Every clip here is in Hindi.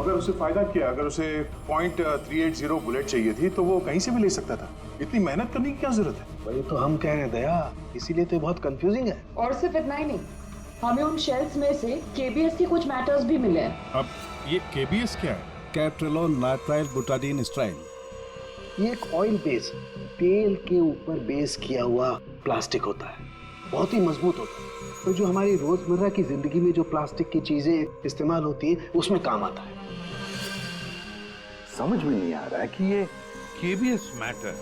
अगर उसे फायदा क्या, अगर उसे .380 बुलेट चाहिए थी तो वो कहीं से भी ले सकता था। इतनी मेहनत करने की क्या जरूरत है? वही तो हम कह रहे हैं दया, इसीलिए तो बहुत कंफ्यूजिंग है। और सिर्फ इतना ही नहीं, हमें उन शेल्स में से केबीएस के कुछ मैटर्स भी मिले हैं। अब ये केबीएस क्या है? कैट्रेलोन नाइट्राइल बुटाडीन स्ट्राइन। ये एक ऑयल बेस, तेल के ऊपर बेस किया हुआ प्लास्टिक होता है, बहुत ही मजबूत होता है। तो जो हमारी रोजमर्रा की जिंदगी में जो प्लास्टिक की चीजें इस्तेमाल होती है उसमें काम आता है। समझ में नहीं आ रहा है कि ये केबीएस मैटर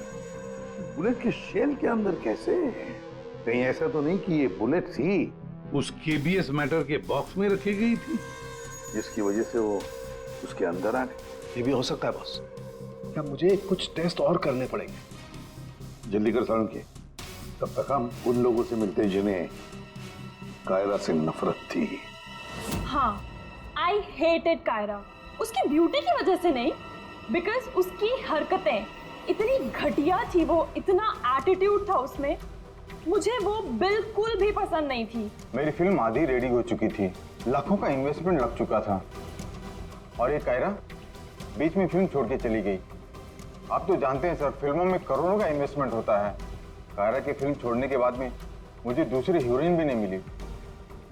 बुलेट के शेल के अंदर कैसे? कहीं ऐसा तो नहीं कि ये बुलेट थी उस केबीएस मैटर के बॉक्स में रखी गई थी जिसकी वजह से वो उसके अंदर आ गई? ये भी हो सकता है बॉस। क्या मुझे कुछ टेस्ट और करने पड़ेंगे? जल्दी कर सारुण के, तब तक हम उन लोगों से मिलते हैं जिन्हें कायरा से नफरत थी। हाँ, आई हेटेड कायरा। उसकी ब्यूटी की वजह से नहीं, बिकॉज उसकी हरकतें इतनी घटिया थी, वो इतना एटीट्यूड था उसमें, मुझे वो बिल्कुल भी पसंद नहीं थी। मेरी फिल्म आधी रेडी हो चुकी थी, लाखों का इन्वेस्टमेंट लग चुका था, और ये कायरा बीच में फिल्म छोड़ के चली गई। आप तो जानते हैं सर, फिल्मों में करोड़ों का इन्वेस्टमेंट होता है। कायरा की फिल्म छोड़ने के बाद में मुझे दूसरी हीरोइन भी नहीं मिली।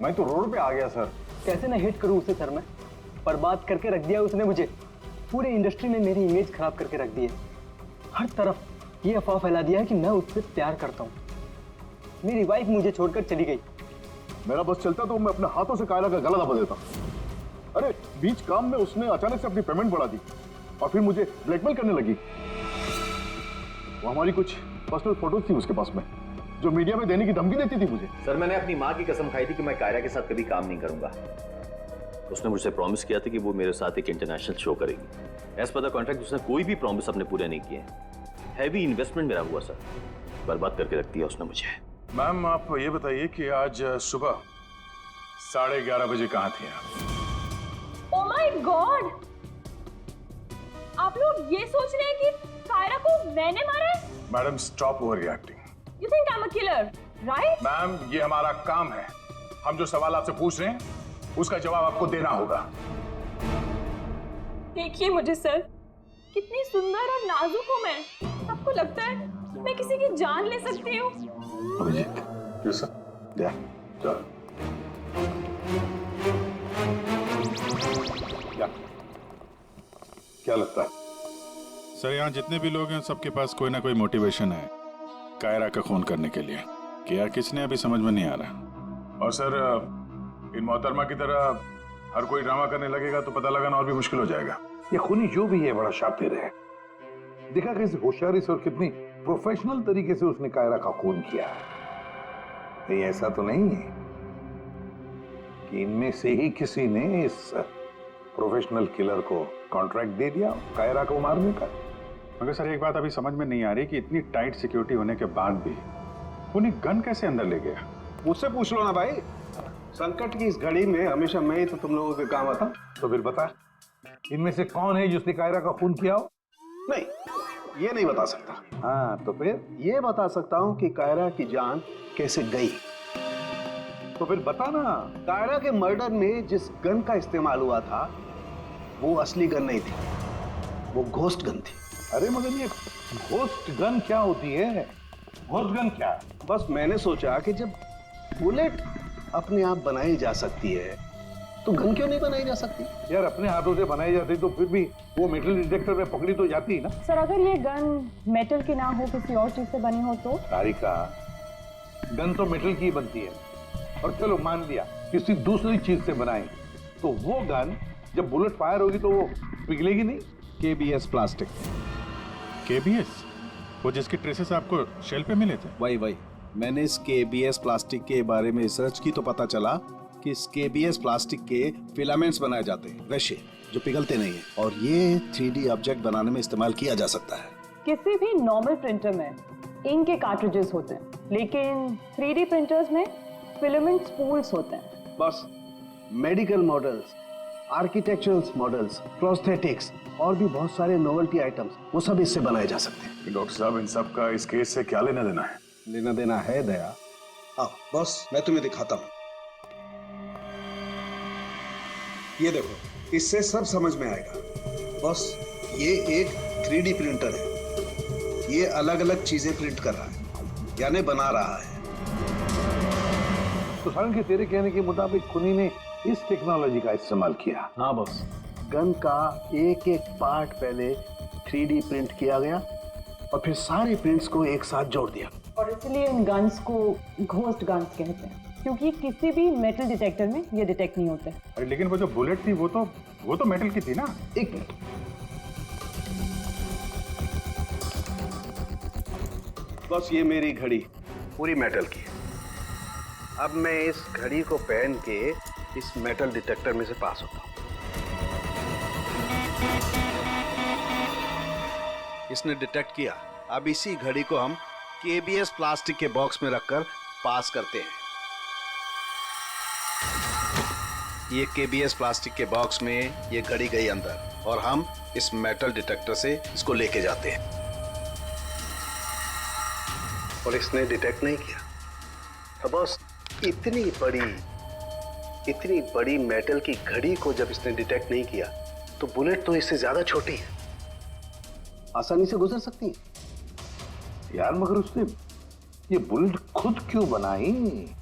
मैं तो रोड पे आ गया सर। कैसे ना हिट करूं उसे सर मैं? बर्बाद करके रख दिया उसने मुझे। पूरे इंडस्ट्री में मेरी इमेज खराब करके रख दी है। हर तरफ ये अफवाह फैला दिया है कि मैं उससे प्यार करता हूँ। मेरी वाइफ मुझे छोड़कर चली गई। मेरा बस चलता तो मैं अपने हाथों से कायरा का गला दबा देता। अरे बीच काम में उसने अचानक से अपनी पेमेंट बढ़ा दी और फिर मुझे ब्लैकमेल करने लगी। वो हमारी कुछ पर्सनल फोटोज थी उसके पास में, जो मीडिया में देने की धमकी देती थी मुझे। सर, मैंने अपनी माँ की कसम खाई थी कि मैं कायरा के साथ कभी काम नहीं करूंगा। उसने मुझसे प्रॉमिस किया था कि वो मेरे साथ एक इंटरनेशनल शो करेगी। एज पर द कॉन्ट्रैक्ट उसने कोई भी प्रॉमिस अपने पूरे नहीं किए। हैवी इन्वेस्टमेंट मेरा हुआ सर, बर्बाद करके रख दिया उसने मुझे। मैम आप ये बताइए कि आज सुबह 11:30 बजे कहाँ थे आप? ओ माय गॉड, आप लोग ये सोच रहे हैं कि कायरा को मैंने मारा है? Madam stop over reacting. You think I am a killer, right? Ma'am ये हमारा काम है, हम जो सवाल आपसे पूछ रहे हैं उसका जवाब आपको देना होगा। देखिए मुझे सर, कितनी सुंदर और नाजुक हूँ मैं। आपको लगता है मैं किसी की जान ले सकती हूँ? अभिजीत, जा, जा। क्या लगता है? सर यहाँ जितने भी लोग हैं सबके पास कोई ना कोई मोटिवेशन है कायरा का खून करने के लिए। क्या किसने अभी समझ में नहीं आ रहा। और सर इन मोहतरमा की तरह हर कोई ड्रामा करने लगेगा तो पता लगाना और भी मुश्किल हो जाएगा। ये खूनी जो भी है बड़ा शातिर है। देखा कैसे होशियारी से और कितनी प्रोफेशनल तरीके से उसने कायरा का खून किया। कहीं ऐसा तो नहीं है कि इनमें से ही किसी ने इस प्रोफेशनल किलर को कॉन्ट्रैक्ट दे दिया कायरा को मारने का? मगर सर एक बात अभी समझ में नहीं आ रही कि इतनी टाइट सिक्योरिटी होने के बाद भी उन्हें गन कैसे अंदर ले गया। मुझसे पूछ लो ना भाई, संकट की इस घड़ी में हमेशा मैं ही तो तुम लोगों के काम आता। तो फिर बता, इनमें से कौन है जिसने कायरा का खून किया हो? नहीं, ये नहीं बता सकता। हाँ तो फिर ये बता सकता हूँ कि कायरा की जान कैसे गई। तो फिर बता ना। कायरा के मर्डर में जिस गन का इस्तेमाल हुआ था वो असली गन नहीं थी, वो घोस्ट गन थी। अरे मगर ये घोस्ट गन क्या होती है? घोस्ट गन क्या? बस मैंने सोचा कि जब बुलेट अपने आप बनाई जा सकती है तो गन क्यों नहीं बनाई जा सकती? यार अपने हाथों से बनाई जाती तो फिर भी वो मेटल डिटेक्टर में पकड़ी तो जाती ना। सर अगर ये गन मेटल की ना हो, किसी और चीज से बनी हो तो? तारिका, गन तो मेटल की बनती है, और चलो मान लिया किसी दूसरी चीज से बनाई तो वो गन जब बुलेट फायर होगी तो वो पिघलेगी नहीं। KBS plastic. केबीएस, वो जिसके ट्रेसेस आपको शेल पे मिले थे? वही मैंने इस केबीएस प्लास्टिक के बारे में रिसर्च की तो पता चला कि इस केबीएस प्लास्टिक के फिलामेंट्स बनाए जाते हैं, रेशे जो पिघलते नहीं है, और ये 3D ऑब्जेक्ट बनाने में इस्तेमाल किया जा सकता है। किसी भी नॉर्मल प्रिंटर में इंक के कार्ट्रिजेस होते हैं, लेकिन 3D प्रिंटर्स में फिलामेंट स्पूल्स होते हैं। बस medical models, architectural models, prosthetics और भी बहुत सारे नोवेल्टी आइटम्स वो सब इससे बनाए जा सकते हैं। डॉक्टर साहब इन सब का इस केस से क्या लेना देना है? लेना देना है दया। आओ बॉस, मैं तुम्हें दिखाता हूँ। ये देखो, इससे सब समझ में आएगा। बॉस, ये एक 3D प्रिंटर है। ये अलग अलग चीजें प्रिंट कर रहा है, यानी बना रहा है। तो सारंग के तेरे कहने के मुताबिक खुनी ने इस टेक्नोलॉजी का इस्तेमाल किया। हाँ बॉस। गन का एक एक पार्ट पहले 3D प्रिंट किया गया और फिर सारे प्रिंट्स को एक साथ जोड़ दिया। और इसलिए इन गन्स को घोस्ट गन्स कहते हैं, क्योंकि किसी भी मेटल डिटेक्टर में ये डिटेक्ट नहीं होते। अरे लेकिन वो जो बुलेट थी वो तो मेटल की थी ना। एक मिनट, बस ये मेरी घड़ी पूरी मेटल की है। अब मैं इस घड़ी को पहन के इस मेटल डिटेक्टर में से पास होता हूँ। इसने डिटेक्ट किया। अब इसी घड़ी को हम केबीएस प्लास्टिक के बॉक्स में रखकर पास करते हैं। ये केबीएस प्लास्टिक के बॉक्स में ये घड़ी गई अंदर और हम इस मेटल डिटेक्टर से इसको लेके जाते हैं। और इसने डिटेक्ट नहीं किया। तो बॉस, इतनी बड़ी मेटल की घड़ी को जब इसने डिटेक्ट नहीं किया तो बुलेट तो इससे ज्यादा छोटी है, आसानी से गुजर सकती है। यार मगर उसने ये बुलेट खुद क्यों बनाई?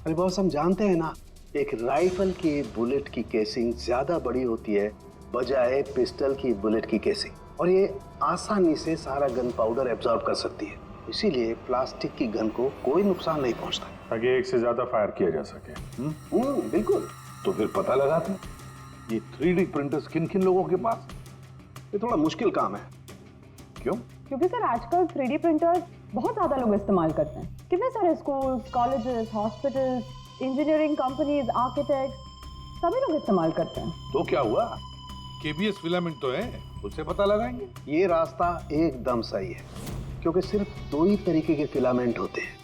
अरे बॉस, हम जानते हैं ना, एक राइफल की बुलेट की केसिंग ज्यादा बड़ी होती है बजाय पिस्टल की बुलेट की केसिंग, और ये आसानी से सारा गन पाउडर एब्जॉर्ब कर सकती है। इसीलिए प्लास्टिक की गन को कोई नुकसान नहीं पहुंचता। ताकि एक से ज्यादा फायर किया जा सके। बिल्कुल। तो फिर पता लगाते ये 3D प्रिंटर्स किन किन लोगों के पास? ये थोड़ा मुश्किल काम है। क्यों? क्योंकि सर आजकल 3D प्रिंटर्स बहुत ज्यादा लोग इस्तेमाल करते हैं। कितने सारे schools, colleges, hospitals, engineering companies, architects सभी लोग इस्तेमाल करते हैं। तो क्या हुआ? केबीएस फिलामेंट तो है, उससे पता लगाएंगे। ये रास्ता एकदम सही है, क्योंकि सिर्फ दो ही तरीके के फिलामेंट होते हैं,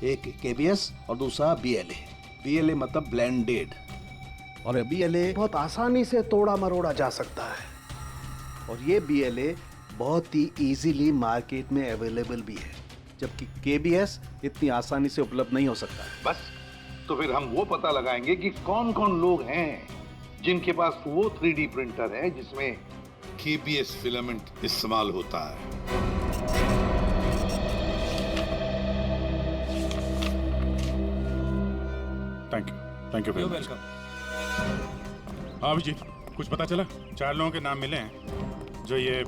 एक केबीएस और दूसरा बीएलए। बीएलए मतलब ब्लेंडेड, और बीएलए बहुत आसानी से तोड़ा मरोड़ा जा सकता है। और ये बीएलए बहुत ही इजीली मार्केट में अवेलेबल भी है, जबकि केबीएस इतनी आसानी से उपलब्ध नहीं हो सकता है। बस, तो फिर हम वो पता लगाएंगे कि कौन कौन लोग हैं जिनके पास वो 3D प्रिंटर है जिसमें केबीएस फिलामेंट इस्तेमाल होता है। Thank you welcome. हाँ अभिजीत, कुछ पता चला? 4 लोगों के नाम मिले हैं जो ये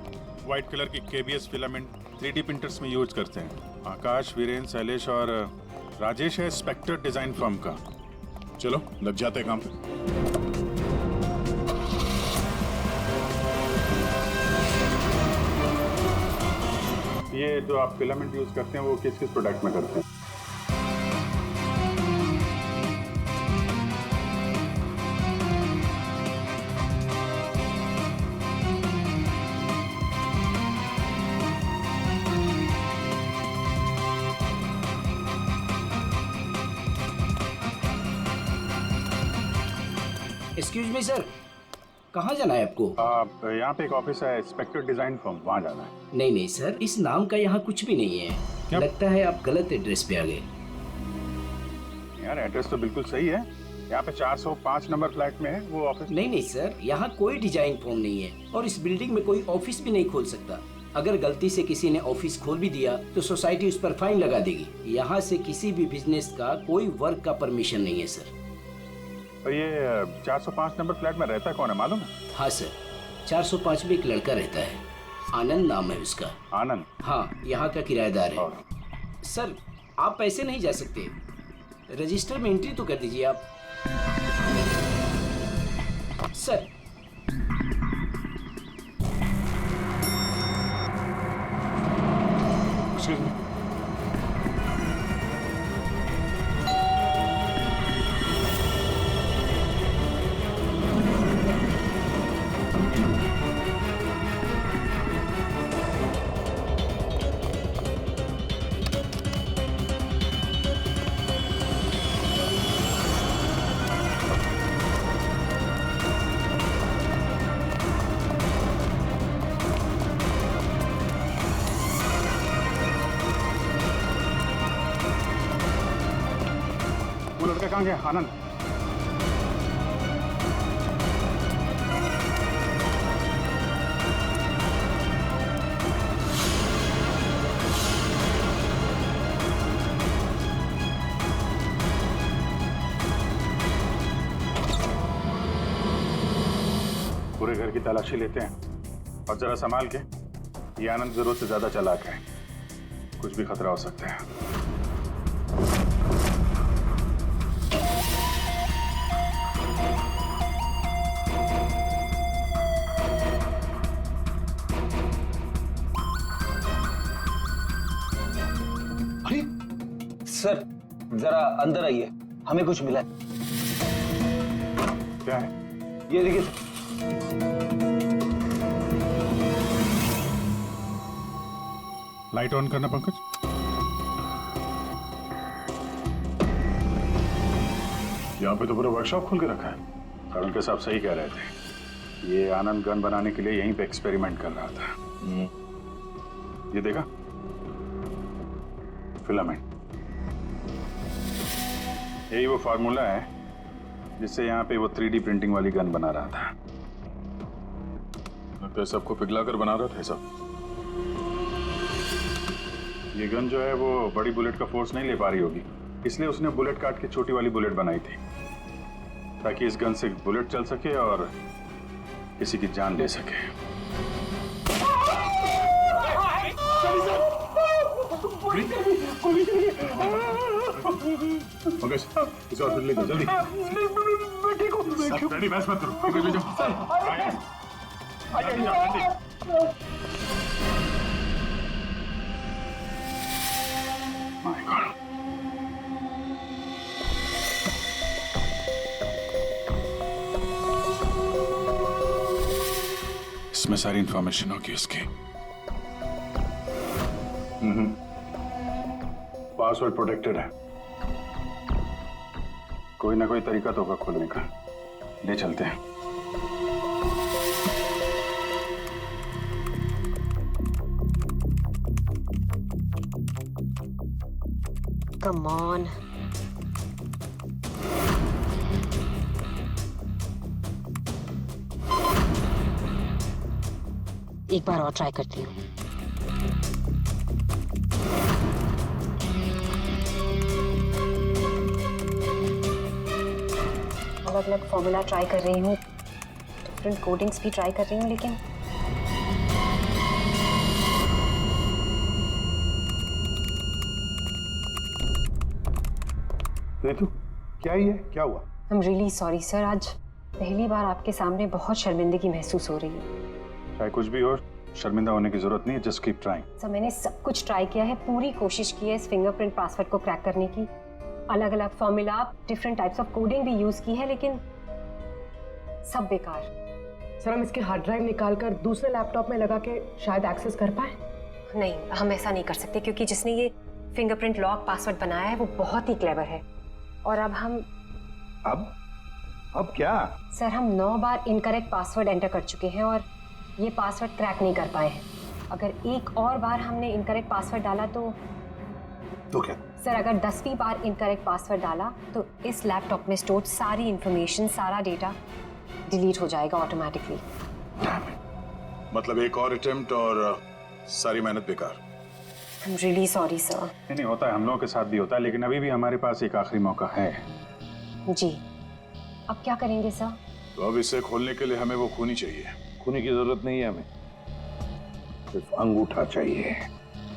व्हाइट कलर की केबीएस फिलामेंट 3D प्रिंटर्स में यूज करते हैं। आकाश, वीरेन, शैलेश और राजेश है स्पेक्टर डिजाइन फर्म का। चलो लग जाते हैं काम पे। ये जो आप फिलामेंट यूज करते हैं वो किस किस प्रोडक्ट में करते हैं? एक्सक्यूज मी सर, कहाँ जाना है आपको? यहाँ पे एक ऑफिस है स्पेक्टर डिजाइन फर्म, वहाँ जाना है। नहीं नहीं सर, इस नाम का यहाँ कुछ भी नहीं है। क्या? लगता है आप गलत एड्रेस पे आ गए। यार एड्रेस तो बिल्कुल सही है, यहाँ पे 405 नंबर फ्लैट में है वो ऑफिस। नहीं नहीं सर, यहाँ कोई डिजाइन फॉर्म नहीं है और इस बिल्डिंग में कोई ऑफिस भी नहीं खोल सकता। अगर गलती से किसी ने ऑफिस खोल भी दिया तो सोसाइटी उस पर फाइन लगा देगी। यहाँ से किसी भी बिजनेस का कोई वर्क का परमिशन नहीं है सर। तो ये 405 नंबर फ्लैट में रहता कौन है मालूम है? हाँ सर, 405 में एक लड़का रहता है, आनंद नाम है उसका। आनंद? हाँ, यहाँ का किराएदार है। सर आप पैसे नहीं जा सकते, रजिस्टर में एंट्री तो कर दीजिए आप। सर एक्सक्यूज मी, वो लड़का कहाँ गया? आनंद? घर की तलाशी लेते हैं और जरा संभाल के। ये आनंद जरूरत से ज्यादा चालाक है, कुछ भी खतरा हो सकता है। अरे सर, जरा अंदर आइए, हमें कुछ मिला है। क्या है? ये देखिए। लाइट ऑन करना पंकज। यहाँ पे तो पूरा वर्कशॉप खोल के रखा है। तरुण के साहब सही कह रहे थे, ये आनंद गन बनाने के लिए यहीं पे एक्सपेरिमेंट कर रहा था। ये देखा, फिलामेंट। यही वो फार्मूला है जिससे यहाँ पे वो 3D प्रिंटिंग वाली गन बना रहा था। लगता है सबको पिघला कर बना रहा था सब। ये गन जो है वो बड़ी बुलेट का फोर्स नहीं ले पा रही होगी, इसलिए उसने बुलेट काट के छोटी वाली बुलेट बनाई थी, ताकि इस गन से बुलेट चल सके और किसी की जान ले सके। पंकज, इसे हॉस्पिटल ले जाओ जल्दी। डैडी बहस मत करो, पंकज ले जाओ। माय गॉड, इसमें सारी इंफॉर्मेशन होगी उसकी। पासवर्ड प्रोटेक्टेड है, कोई ना कोई तरीका तो होगा खोलने का। ले चलते हैं। Come on. एक बार और ट्राई करती हूँ। अलग अलग फॉर्मूला ट्राई कर रही हूँ, डिफरेंट कोडिंग्स भी ट्राई कर रही हूँ, लेकिन रितु, क्या ही है, क्या हुआ? I am really sorry sir, आज पहली बार आपके सामने बहुत शर्मिंदगी महसूस हो रही है। चाहे कुछ भी हो, शर्मिंदा होने की जरूरत नहीं है, जस्ट कीप ट्राइंग। सर, मैंने सब कुछ ट्राई किया है, पूरी कोशिश की है इस फिंगरप्रिंट पासवर्ड को क्रैक करने की। अलग अलग formula, different types of coding भी यूज की है, लेकिन सब बेकार। सर, हम इसके हार्ड ड्राइव निकाल कर दूसरे लैपटॉप में लगा के शायद एक्सेस कर पाए। नहीं, हम ऐसा नहीं कर सकते, क्योंकि जिसने ये फिंगरप्रिंट लॉक पासवर्ड बनाया है वो बहुत ही क्लेवर है। और अब हम अब क्या? सर, हम 9 बार इनकरेक्ट पासवर्ड एंटर कर चुके हैं और ये पासवर्ड क्रैक नहीं कर पाए हैं। अगर एक और बार हमने इनकरेक्ट पासवर्ड डाला तो क्या? सर, अगर 10वीं बार इनकरेक्ट पासवर्ड डाला तो इस लैपटॉप में स्टोर्ड सारी इंफॉर्मेशन, सारा डेटा डिलीट हो जाएगा ऑटोमेटिकली। मतलब एक और अटेम्प्ट और सारी मेहनत बेकार। I am really sorry sir. नहीं, होता है, हम लोगों के साथ भी होता है, लेकिन अभी भी हमारे पास एक आखिरी मौका है। जी, अब क्या करेंगे सर? तो अब इसे खोलने के लिए हमें वो खूनी चाहिए। खूनी की जरूरत नहीं है हमें, सिर्फ अंगूठा चाहिए।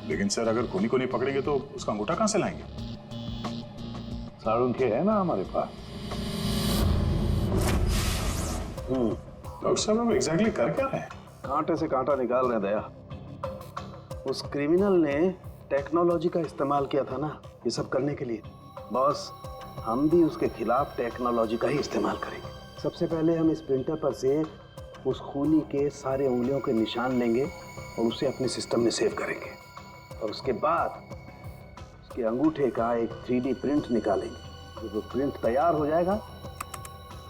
लेकिन सर, अगर खूनी को नहीं पकड़ेंगे तो उसका अंगूठा कहां से लाएंगे? साड़ुंखे है ना हमारे पास। डॉक्टर साहब, हम एग्जैक्टली कर क्या रहे हैं? कांटे से कांटा निकाल रहे दया। उस क्रिमिनल ने टेक्नोलॉजी का इस्तेमाल किया था ना ये सब करने के लिए। बॉस, हम भी उसके खिलाफ टेक्नोलॉजी का ही इस्तेमाल करेंगे। सबसे पहले हम इस प्रिंटर पर से उस खूनी के सारे उंगलियों के निशान लेंगे और उसे अपने सिस्टम में सेव करेंगे, और उसके बाद उसके अंगूठे का एक 3D प्रिंट निकालेंगे। जब वो प्रिंट तैयार हो जाएगा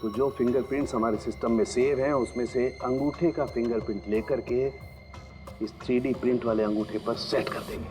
तो जो फिंगरप्रिंट्स हमारे सिस्टम में सेव हैं उसमें से अंगूठे का फिंगरप्रिंट लेकर के इस 3D प्रिंट वाले अंगूठे पर सेट कर देंगे।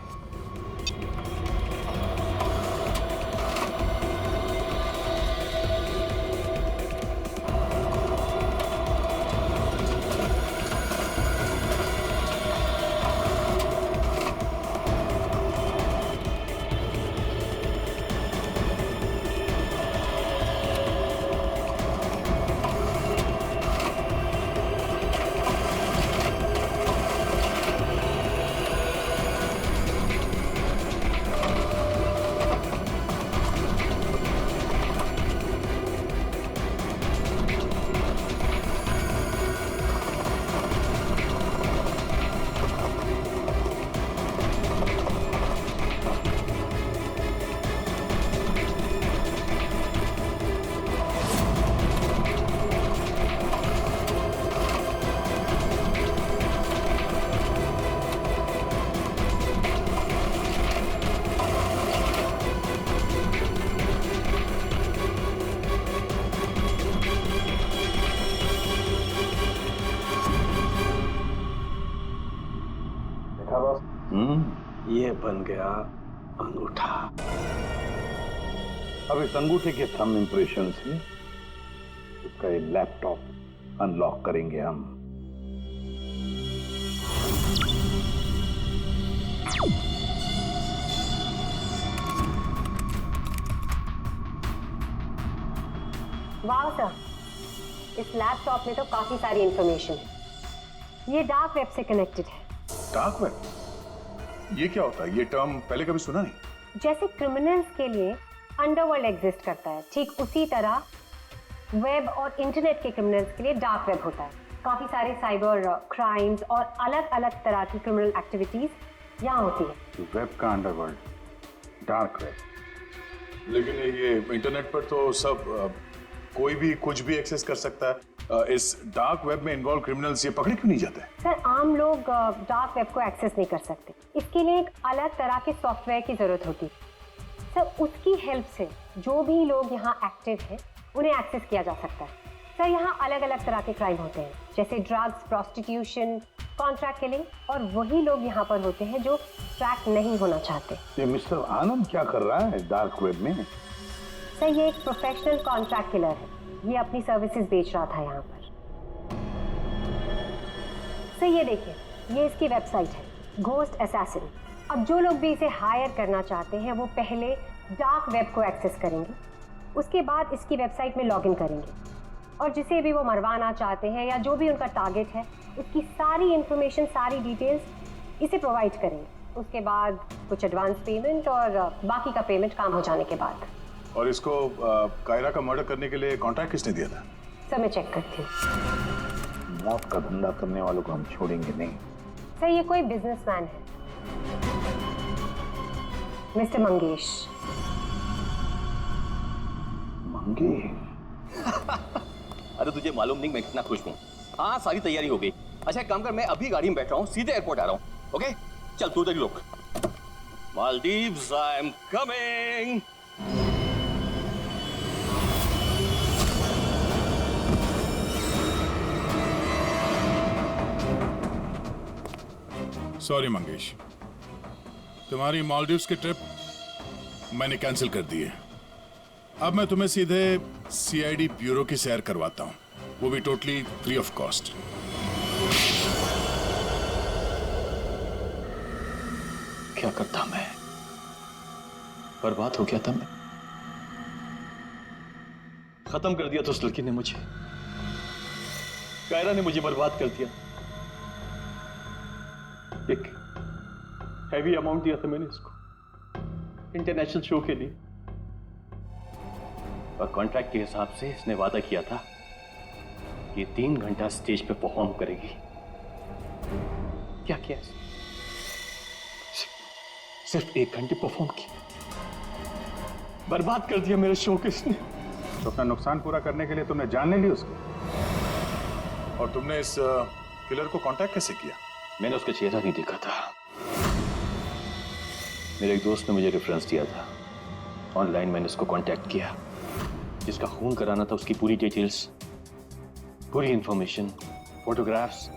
अंगूठा बॉस। ये बन गया अंगूठा। अब इस अंगूठे के थंब इंप्रेशन से उसका ये लैपटॉप अनलॉक करेंगे हम। वाह सर, इस लैपटॉप में तो काफी सारी इंफॉर्मेशन है। ये डार्क वेब से कनेक्टेड है। डार्क वेब, ये क्या होता है? ये टर्म पहले कभी सुना नहीं। जैसे क्रिमिनल्स के लिए अंडरवर्ल्ड एग्जिस्ट करता है, ठीक उसी तरह वेब और इंटरनेट के क्रिमिनल्स के लिए डार्क वेब होता है। काफी सारे साइबर क्राइम्स और अलग अलग तरह की क्रिमिनल एक्टिविटीज यहाँ होती है। वेब का अंडरवर्ल्ड, डार्क वेब। लेकिन ये इंटरनेट पर तो सब कोई भी कुछ भी एक्सेस कर सकता है। इस डार्क वेब में इन्वॉल्व क्रिमिनल्स ये पकड़े क्यों नहीं जाते? सर, आम लोग डार्क वेब को एक्सेस नहीं कर सकते। इसके लिए एक अलग तरह के सॉफ्टवेयर की जरूरत होती है। सर, उसकी हेल्प से जो भी लोग यहाँ एक्टिव हैं उन्हें एक्सेस किया जा सकता है। सर, यहाँ अलग अलग तरह के क्राइम होते हैं, जैसे ड्रग्स, प्रोस्टिट्यूशन, कॉन्ट्रैक्ट किलिंग, और वही लोग यहाँ पर होते हैं जो ट्रैक नहीं होना चाहते। ये मिस्टर आनंद क्या कर रहा है डार्क वेब में? सर, ये एक प्रोफेशनल कॉन्ट्रैक्ट किलर है। ये अपनी सर्विसेज बेच रहा था यहाँ पर। सर, ये देखिए, ये इसकी वेबसाइट है, घोस्ट असैसिन। अब जो लोग भी इसे हायर करना चाहते हैं वो पहले डार्क वेब को एक्सेस करेंगे, उसके बाद इसकी वेबसाइट में लॉगिन करेंगे, और जिसे भी वो मरवाना चाहते हैं या जो भी उनका टारगेट है उसकी सारी इंफॉर्मेशन, सारी डिटेल्स इसे प्रोवाइड करेंगे। उसके बाद कुछ एडवांस पेमेंट और बाकी का पेमेंट काम हो जाने के बाद। और इसको कायरा का मर्डर करने के लिए कॉन्ट्रैक्ट किसने दिया था? सर, मैं चेक करती हूँ। मौत का धंधा करने वालों को हम छोड़ेंगे नहीं। सर, ये कोई बिजनेसमैन है, मिस्टर मंगेश। अरे तुझे मालूम नहीं मैं कितना खुश हूँ। हाँ, सारी तैयारी हो गई। अच्छा, एक काम कर, मैं अभी गाड़ी में बैठ रहा हूँ, सीधे एयरपोर्ट आ रहा हूँ। ओके, चल तू उधर ही रुक। Maldives, I am coming. Sorry Mangesh, तुम्हारी मालदीव्स की ट्रिप मैंने कैंसिल कर दी है। अब मैं तुम्हें सीधे सीआईडी ब्यूरो की सैर करवाता हूँ, वो भी टोटली फ्री ऑफ कॉस्ट। क्या करता मैं? बर्बाद हो गया था मैं। खत्म कर दिया था उस लड़की ने मुझे। कायरा ने मुझे बर्बाद कर दिया। एक हैवी अमाउंट दिया था मैंने इसको इंटरनेशनल शो के लिए, और कॉन्ट्रैक्ट के हिसाब से इसने वादा किया था कि 3 घंटा स्टेज पे परफॉर्म करेगी। क्या किया? सिर्फ 1 घंटे परफॉर्म किया, बर्बाद कर दिया मेरे शो को इसने। तो अपना नुकसान पूरा करने के लिए तुमने जान ले ली उसको, और तुमने इस किलर को कांटेक्ट कैसे किया? मैंने उसका चेहरा नहीं देखा था। मेरे एक दोस्त ने मुझे रेफरेंस दिया था। ऑनलाइन मैंने उसको कांटेक्ट किया। जिसका खून कराना था उसकी पूरी डिटेल्स, पूरी इंफॉर्मेशन, फोटोग्राफ्स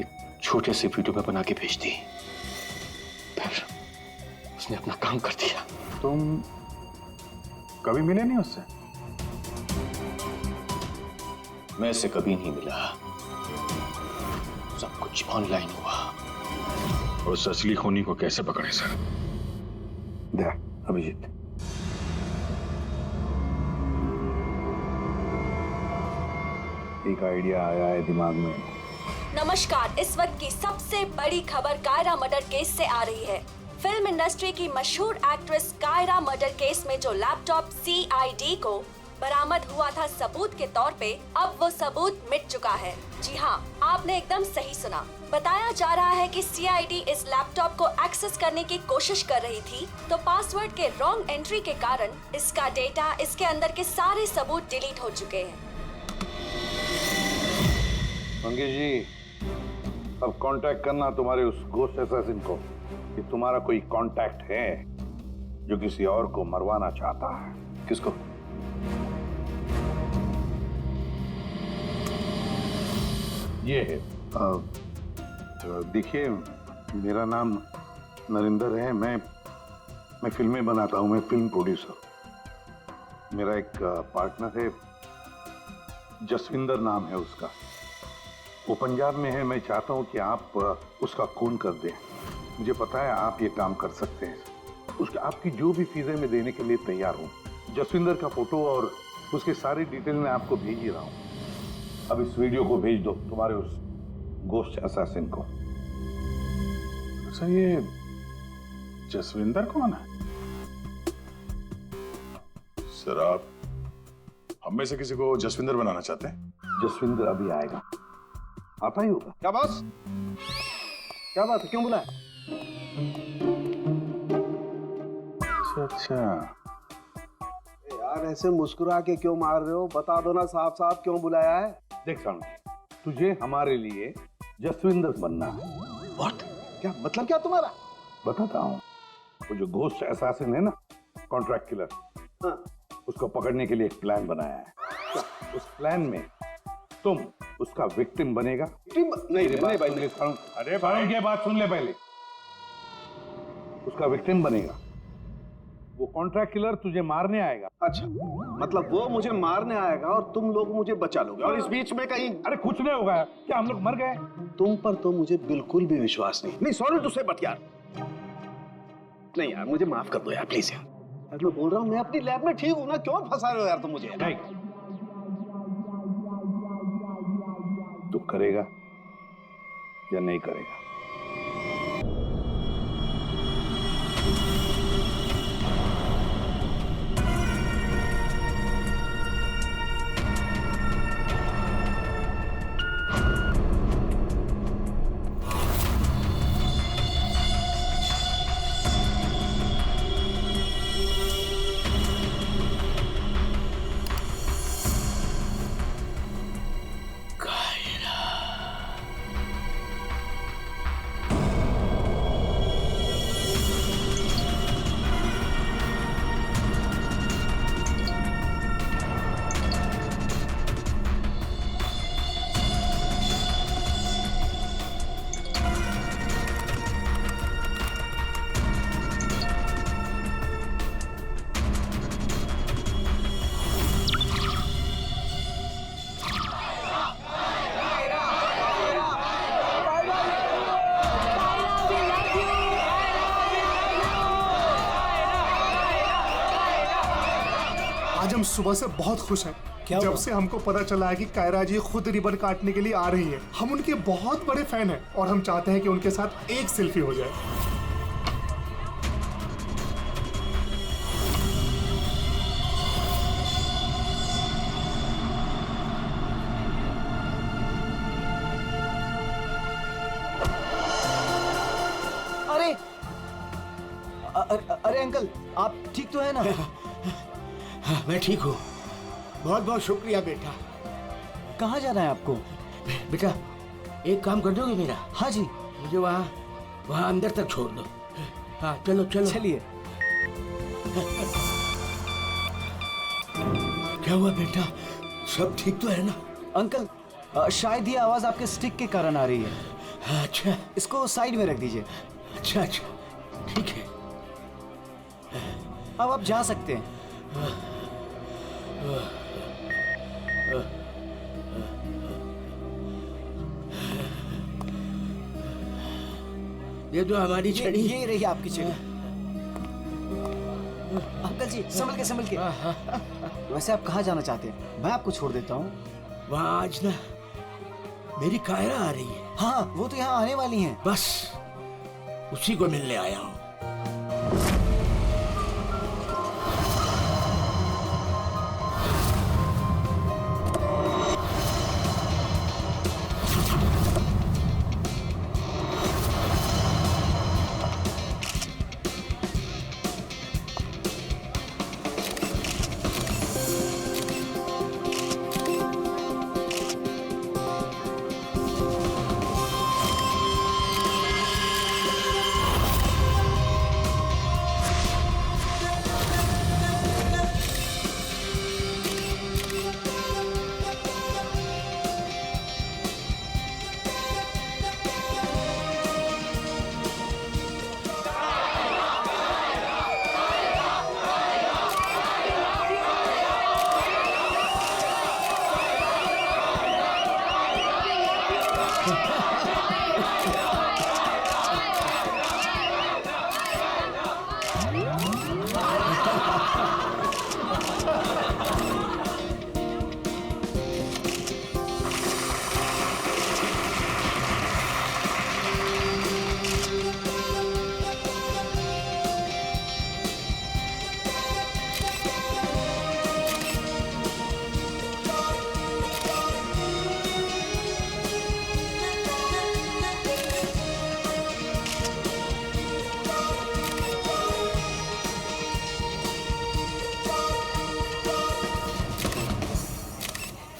एक छोटे से वीडियो में बना के भेज दी। फिर उसने अपना काम कर दिया। तुम कभी मिले नहीं उससे? मैं इससे कभी नहीं मिला। सब कुछ ऑनलाइन हुआ। और उस असली खूनी को कैसे पकड़े सर? अभिजीत, एक आइडिया आया है दिमाग में। नमस्कार, इस वक्त की सबसे बड़ी खबर कायरा मर्डर केस से आ रही है। फिल्म इंडस्ट्री की मशहूर एक्ट्रेस कायरा मर्डर केस में जो लैपटॉप CID को बरामद हुआ था सबूत के तौर पे, अब वो सबूत मिट चुका है। जी हाँ, आपने एकदम सही सुना। बताया जा रहा है कि CID इस लैपटॉप को एक्सेस करने की कोशिश कर रही थी, तो पासवर्ड के रॉन्ग एंट्री के कारण इसका डेटा, इसके अंदर के सारे सबूत डिलीट हो चुके हैं। मंगेश जी, अब कांटेक्ट करना तुम्हारे उस घोस्ट असैसिन को कि तुम्हारा कोई कांटेक्ट है जो किसी और को मरवाना चाहता है। किसको? ये है, देखिए मेरा नाम नरेंद्र है। मैं फिल्में बनाता हूं। मैं फिल्म प्रोड्यूसर। मेरा एक पार्टनर है, जसविंदर नाम है उसका। वो पंजाब में है। मैं चाहता हूं कि आप उसका खून कर दें। मुझे पता है आप ये काम कर सकते हैं। उसका आपकी जो भी फीसें मैं देने के लिए तैयार हूं। जसविंदर का फोटो और उसके सारी डिटेल मैं आपको भेज ही रहा हूं। अब इस वीडियो को भेज दो तुम्हारे उस गोश्त असैसिन को। सर ये जसविंदर कौन है? सर आप हम में से किसी को जसविंदर बनाना चाहते हैं? जसविंदर अभी आएगा, आता ही होगा। क्या बॉस, क्या बात है, क्यों बुलाया? अच्छा यार ऐसे मुस्कुरा के क्यों मार रहे हो? बता दो ना साफ साफ क्यों बुलाया है। देख साउंड, तुझे हमारे लिए जसविंदर बनना है। व्हाट? क्या मतलब क्या तुम्हारा? बताता हूँ। वो जो घोस्ट असैसिन है ना, कॉन्ट्रैक्ट किलर, हाँ। उसको पकड़ने के लिए एक प्लान बनाया है। उस प्लान में तुम उसका विक्टिम बनेगा। नहीं भाई, अरे भाई ये बात सुन ले पहले। उसका विक्टिम बनेगा। वो कॉन्ट्रैक्ट किलर तुझे मारने आएगा। अच्छा, मतलब वो मुझे मारने आएगा और तुम लोग मुझे बचा लोगे, और इस बीच में कहीं अरे कुछ नहीं होगा। क्या हम लोग मर गए? तुम पर तो मुझे बिल्कुल भी विश्वास नहीं। सॉरी टू से, बट यार नहीं यार, मुझे माफ कर दो यार, प्लीज यार। मैं बोल रहा हूँ मैं अपनी लैब में ठीक हूँ ना, क्यों फंसा रहे हो यार तुम मुझे? नहीं, तू करेगा या नहीं करेगा? आज हम सुबह से बहुत खुश हैं। जब से हमको पता चला है कि कायरा जी खुद रिबन काटने के लिए आ रही हैं। हम उनके बहुत बड़े फैन हैं और हम चाहते हैं कि उनके साथ एक सेल्फी हो जाए। अरे अंकल, आप ठीक तो है ना? हाँ, मैं ठीक हूँ। बहुत बहुत शुक्रिया बेटा। कहाँ जाना है आपको? बेटा एक काम कर दोगे मेरा? हाँ जी। मुझे वहाँ अंदर तक छोड़ दो। हाँ चलो चलो। चलिए। क्या हुआ बेटा, सब ठीक तो है ना? अंकल शायद ये आवाज आपके स्टिक के कारण आ रही है। अच्छा, इसको साइड में रख दीजिए। अच्छा अच्छा ठीक है। अब आप जा सकते हैं। ये तो हमारी छड़ी। ये रही आपकी छड़ी। अंकल जी संभल के। वैसे आप कहाँ जाना चाहते हैं? मैं आपको छोड़ देता हूँ। वहाँ आज ना मेरी कायरा आ रही है। हाँ वो तो यहाँ आने वाली हैं। बस उसी को मिलने आया हूँ।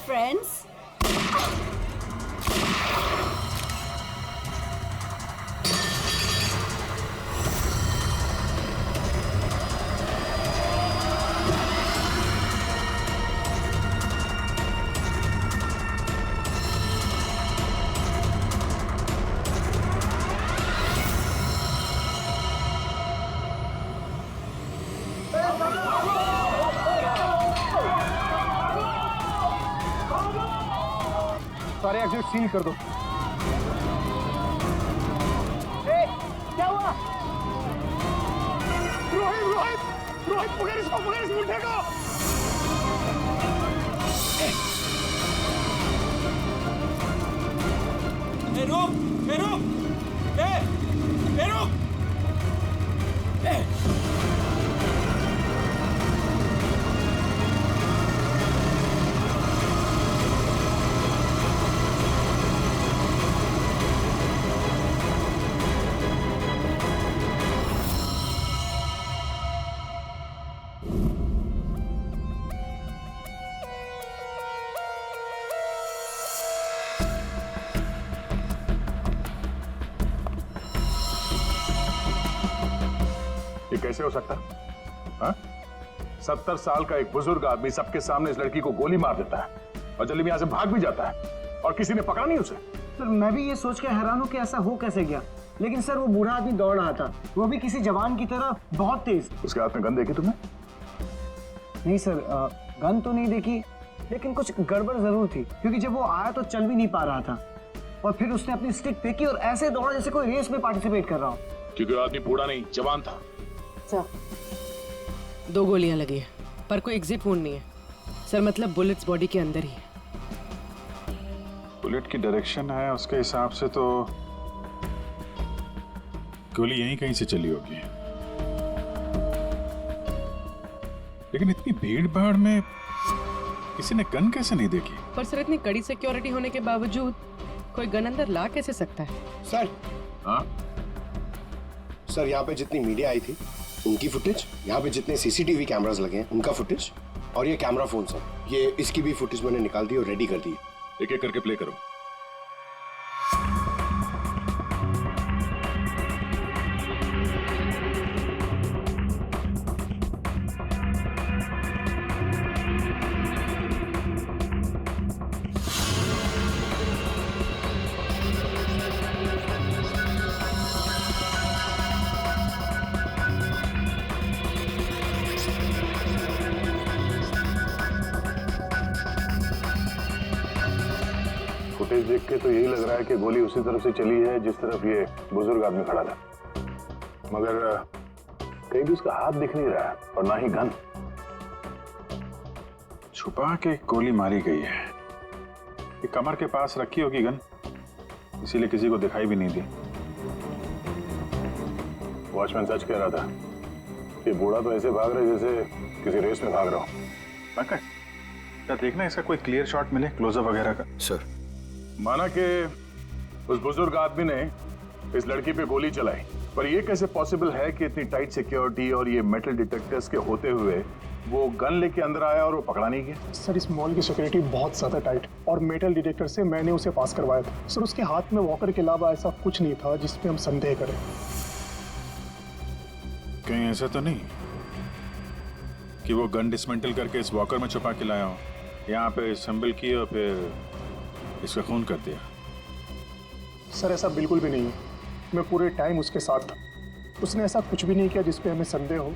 Friends, सारे एग्जिट सील कर दो। क्या हुआ? रोहित रोहित रोहित पकड़ इसको, पकड़ इस मुंडे को। रुक रुक रुक। ये कैसे हो सकता? हाँ? 70 साल का एक बुजुर्ग आदमी सबके सामने इस लड़की को गोली मार देता है और जल्दी में यहां से भाग भी जाता है और किसी ने पकड़ा नहीं उसे। सर मैं भी ये सोच के हैरान हूँ कि ऐसा हो कैसे गया, लेकिन सर वो बूढ़ा आदमी दौड़ रहा था, वो भी किसी जवान की तरह बहुत तेज। उसके हाथ में गन देखी तुमने? नहीं सर, गन तो नहीं देखी, लेकिन कुछ गड़बड़ जरूर थी, क्योंकि जब वो आया तो चल भी नहीं पा रहा था और फिर उसने अपनी स्टिक फेंकी और ऐसे दौड़ा जैसे कोई रेस में पार्टिसिपेट कर रहा हो। क्योंकि वो आदमी बूढ़ा नहीं जवान था। सर 2 गोलियां लगी है पर कोई एग्जिट वुंड नहीं है सर, मतलब बुलेट्स बॉडी के अंदर ही है। बुलेट की डायरेक्शन है उसके हिसाब से तो गोली यहीं कहीं से चली होगी, लेकिन इतनी भीड़ भाड़ में किसी ने गन कैसे नहीं देखी? पर सर इतनी कड़ी सिक्योरिटी होने के बावजूद कोई गन अंदर ला कैसे सकता है? सर हाँ? सर यहाँ पे जितनी मीडिया आई थी उनकी फुटेज, यहाँ पे जितने सीसीटीवी कैमरास लगे हैं उनका फुटेज, और ये कैमरा फोन सर, ये इसकी भी फुटेज मैंने निकाल दी और रेडी कर दी। एक एक करके प्ले करो। फुटेज देख के तो यही लग रहा है कि गोली उसी तरफ से चली है जिस तरफ ये बुजुर्ग आदमी खड़ा था, मगर कहीं भी उसका हाथ दिख नहीं रहा है और ना ही गन। छुपा के गोली मारी गई है, ये कमर के पास रखी होगी गन, इसीलिए किसी को दिखाई भी नहीं दी। वॉचमैन सच कह रहा था, ये बूढ़ा तो ऐसे भाग रहा है जैसे किसी रेस में भाग रहा हो। पंकज, क्या देखना इसका कोई क्लियर शॉट मिले क्लोजअप वगैरह का? सर माना कि उस बुजुर्ग आदमी ने इस लड़की पे गोली चलाई, पर यह कैसे पॉसिबल है कि इतनी टाइट सिक्योरिटी और ये मेटल डिटेक्टर्स के होते हुए वो गन लेके अंदर आया और वो पकड़ा नहीं गया? सर इस मॉल की सिक्योरिटी बहुत ज्यादा टाइट और मेटल डिटेक्टर से मैंने उसे पास करवाया था सर। उसके हाथ में वॉकर के अलावा ऐसा कुछ नहीं था जिसपे हम संदेह करें। कहीं ऐसा तो नहीं कि वो गन डिसमेंटल करके इस वॉकर में छुपा के लाया हो, यहाँ पे असेंबल की और फिर इसका खून कर दिया? सर ऐसा बिल्कुल भी नहीं है, मैं पूरे टाइम उसके साथ था। उसने ऐसा कुछ भी नहीं किया जिसपे हमें संदेह हो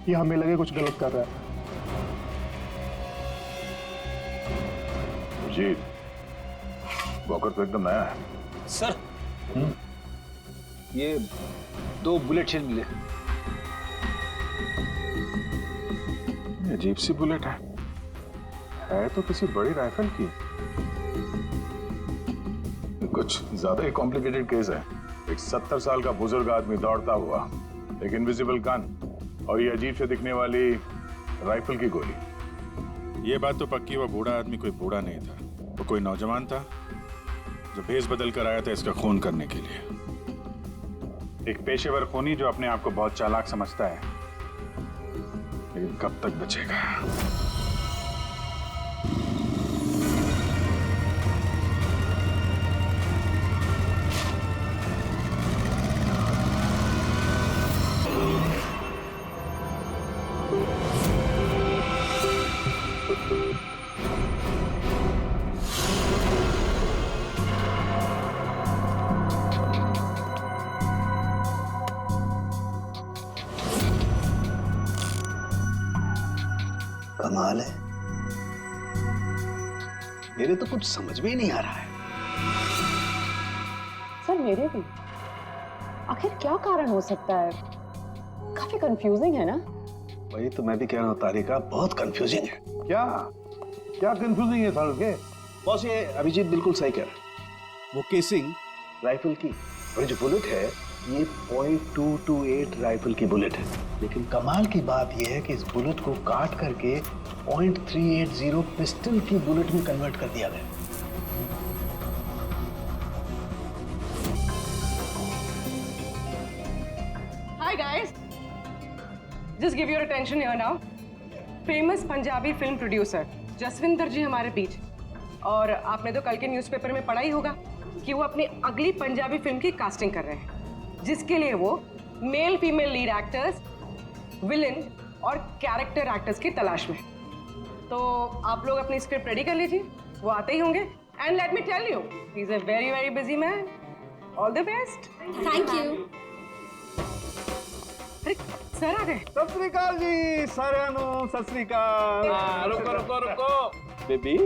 या हमें लगे कुछ गलत कर रहा है। जी, वॉकर तो एकदम नया है। सर ये 2 बुलेट शेल मिले। अजीब सी बुलेट है तो किसी बड़ी राइफल की। कुछ ज्यादा ही कॉम्प्लिकेटेड केस है। एक 70 साल का बुजुर्ग आदमी दौड़ता हुआ, एक इनविजिबल गन और ये अजीब से दिखने वाली राइफल की गोली। ये बात तो पक्की, वो बूढ़ा आदमी कोई बूढ़ा नहीं था, वो कोई नौजवान था जो भेष बदल कर आया था इसका खून करने के लिए। एक पेशेवर खूनी जो अपने आप को बहुत चालाक समझता है, लेकिन कब तक बचेगा। कमाल है, मेरे तो कुछ समझ में ही नहीं आ रहा है। सर मेरे भी। आखिर क्या कारण हो सकता है? काफी कंफ्यूजिंग है ना? वही तो मैं भी कह रहा हूँ तारिका, बहुत कंफ्यूजिंग है। क्या क्या कंफ्यूजिंग है साल के? बॉस ये अभिजीत बिल्कुल सही कह रहा है। वो केसिंग राइफल की और जो बुलेट है ये .228 राइफल की बुलेट है, लेकिन कमाल की बात यह है कि इस बुलेट को काट करके .380 पिस्टल की बुलेट में कन्वर्ट कर दिया गया। Hi guys, just give your attention here now. Famous Punjabi film producer Jaswinder ji हमारे बीच, और आपने तो कल के न्यूज़पेपर में पढ़ा ही होगा कि वो अपनी अगली पंजाबी फिल्म की कास्टिंग कर रहे हैं, जिसके लिए वो male female lead actors, villain और कैरेक्टर एक्टर्स की तलाश में। तो आप लोग अपनी स्क्रिप्ट रेडी कर लीजिए, वो आते ही होंगे। And let me tell you, he is a very very busy man. All the best. Thank you. अरे सर आ गए। सत श्री अकाल जी साਰਿਆਂ ਨੂੰ, सत श्री अकाल। रुको रुको रुको बेबी।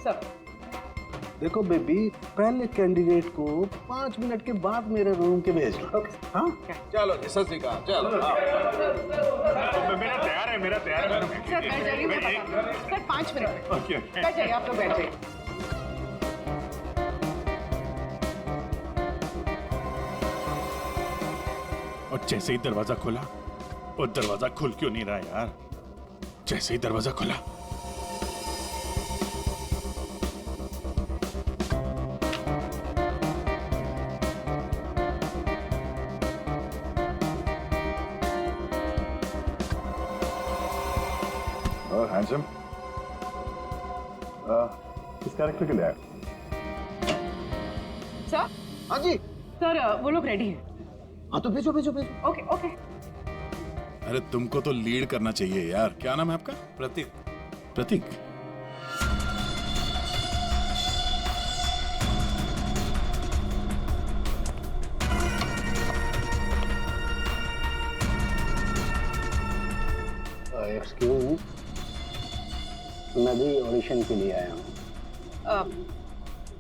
सर देखो बेबी, पहले कैंडिडेट को 5 मिनट के बाद मेरे रूम के भेज लो। हाँ चलो जी, सत श्री अकाल। चलो मेरा तैयार है, मेरा तैयार है। सर बैठ जाइए, मैं बताता हूँ। सर 5 मिनट बैठ जाइए, आप लोग बैठ जाइए। और जैसे ही दरवाजा खुला, और दरवाजा खुल क्यों नहीं रहा यार? जैसे ही दरवाजा खुला और हैंडसम किस कैरेक्टर के लिए आए? सर। हाँ जी सर, वो लोग रेडी हैं। हाँ तो भेजो भेजो भेजो। Okay okay. अरे तुमको तो लीड करना चाहिए यार। क्या नाम है आपका? प्रतीक। प्रतीक। एक्सक्यूज मी, मैं भी ऑडिशन के लिए आया हूँ।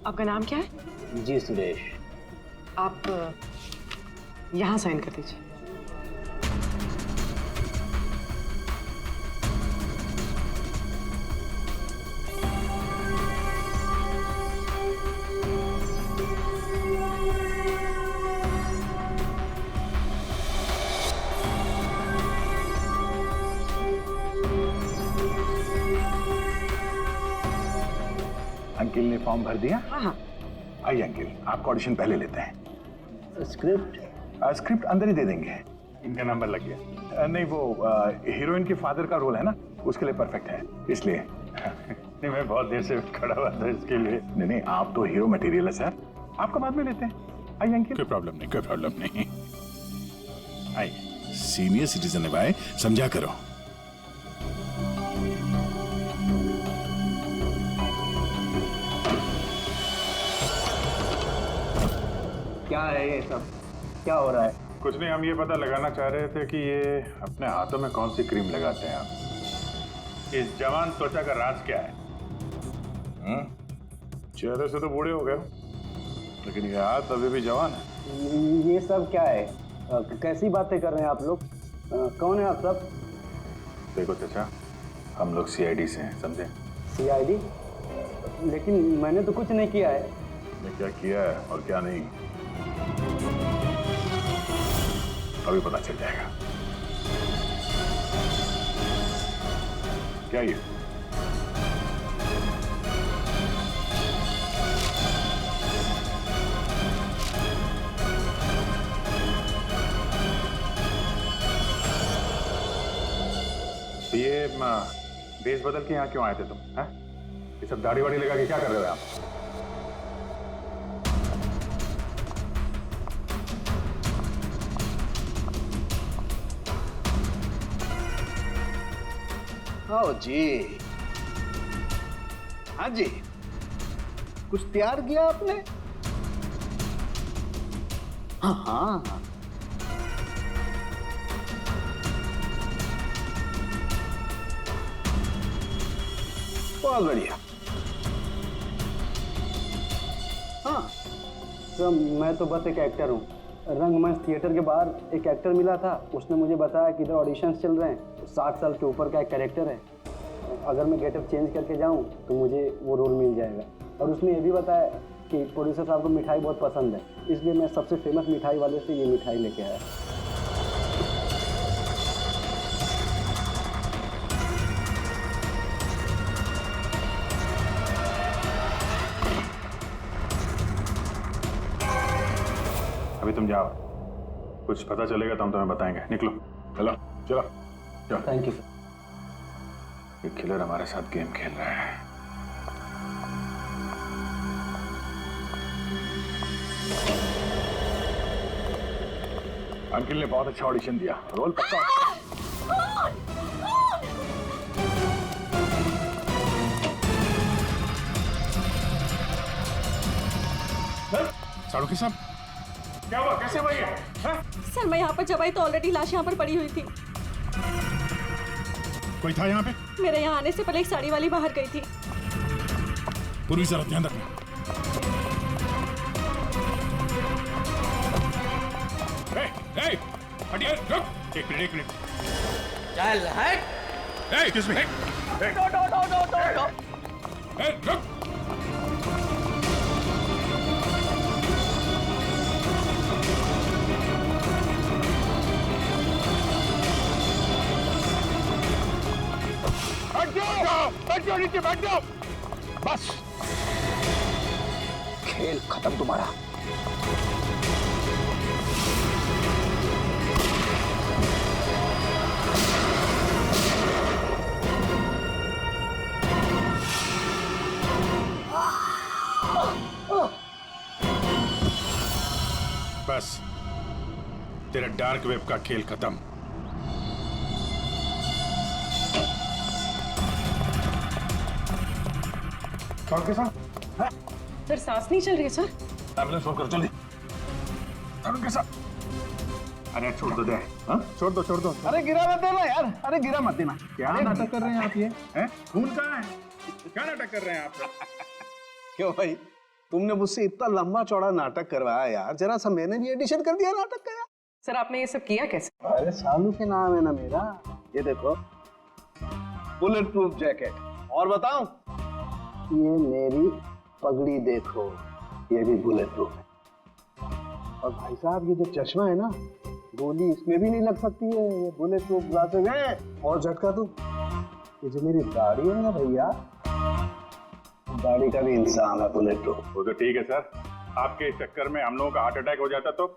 आपका नाम क्या है? जी सुरेश। आप यहाँ साइन कर दीजिए। अंकिल ने फॉर्म भर दिया? हाँ। आइए अंकिल, आपका ऑडिशन पहले लेते हैं। स्क्रिप्ट स्क्रिप्ट अंदर ही दे देंगे। इनका नंबर लग गया। नहीं, वो हीरोइन के फादर का रोल है ना, उसके लिए परफेक्ट है, इसलिए। नहीं, मैं बहुत देर से खड़ा हुआ था इसके लिए। नहीं नहीं, आप तो हीरो मटेरियल है सर, आपका बाद में लेते हैं। आइए अंकिल। कोई प्रॉब्लम नहीं, कोई प्रॉब्लम नहीं। आइए, सीनियर सिटीजन है भाई, समझा करो। क्या है ये सब? क्या हो रहा है? कुछ नहीं, हम ये पता लगाना चाह रहे थे कि ये अपने हाथों में कौन सी क्रीम लगाते हैं आप। इस जवान त्वचा का राज क्या है? चेहरे से तो बूढ़े हो गए, लेकिन ये हाथ अभी भी जवान है। ये सब क्या है? कैसी बातें कर रहे हैं आप लोग? कौन है आप सब? देखो चाचा, हम लोग सीआईडी से हैं, समझे? सीआईडी? लेकिन मैंने तो कुछ नहीं किया है। मैं क्या किया है और क्या नहीं, अभी पता चल जाएगा। क्या ये? ये देश बदल के यहाँ क्यों आए थे तुम? हैं? ये सब दाढ़ी वाड़ी लगा के क्या कर रहे हो आप? आओ जी। हाँ जी, कुछ तैयार किया आपने? हाँ हाँ, बहुत बढ़िया। हाँ सर, मैं तो बस एक एक्टर हूँ। रंगमंच थिएटर के बाहर एक एक्टर मिला था, उसने मुझे बताया कि इधर ऑडिशंस चल रहे हैं, 60 साल के ऊपर का एक कैरेक्टर है, अगर मैं गेटअप चेंज करके जाऊँ तो मुझे वो रोल मिल जाएगा। और उसने ये भी बताया कि प्रोड्यूसर साहब को मिठाई बहुत पसंद है, इसलिए मैं सबसे फेमस मिठाई वाले से ये मिठाई लेके आया। अभी तुम जाओ, कुछ पता चलेगा तो हम तुम्हें बताएंगे। निकलो, चलो चलो चलो। Thank you sir. ये किलर हमारे साथ गेम खेल रहा है। अंकिल ने बहुत अच्छा ऑडिशन दिया, रोल पक्का। साड़ू साहब, क्या हुआ? कैसे भाई है? सर मैं यहाँ पर जब आई तो ऑलरेडी लाश यहाँ पर पड़ी हुई थी। कोई था यहाँ पे? मेरे यहाँ आने से पहले एक साड़ी वाली बाहर गई थी। पूरी तरह ध्यान रखना। हटिए, रुक। एक मिनट। चल हट। Excuse me. रुक। बैठ जाओ नीचे, बैठ जाओ। बस, खेल खत्म तुम्हारा। बस, तेरा डार्क वेब का खेल खत्म। सर सांस नहीं चल रही है सर। एम्बुलेंस फोन करो जल्दी। अरे छोड़ दो दे, हाँ? छोड़ दो। अरे गिरा मत देना यार, अरे गिरा मत देना। क्या नाटक कर रहे हैं आप? ये हैं? खून कहाँ है? क्या नाटक कर रहे हैं आप? क्यों भाई, तुमने मुझसे इतना लंबा चौड़ा नाटक करवाया यार, जरा सा मैंने भी एडिशन कर दिया नाटक का यार। सर आपने ये सब किया कैसे? अरे सालू के नाम है ना मेरा। ये देखो, बुलेट प्रूफ जैकेट। और बताऊं, ये मेरी पगड़ी देखो, ये भी बुलेट प्रूफ है। और भाई साहब ये जो चश्मा है ना, गोली इसमें भी नहीं लग सकती है, ये बुलेट प्रूफ ग्लासेस है। और झटका तू, ये जो मेरी दाढ़ी है ना भैया, दाढ़ी का भी इंसान है बुलेट प्रूफ। वो तो ठीक है सर, आपके चक्कर में हम लोगों का हार्ट अटैक हो जाता तो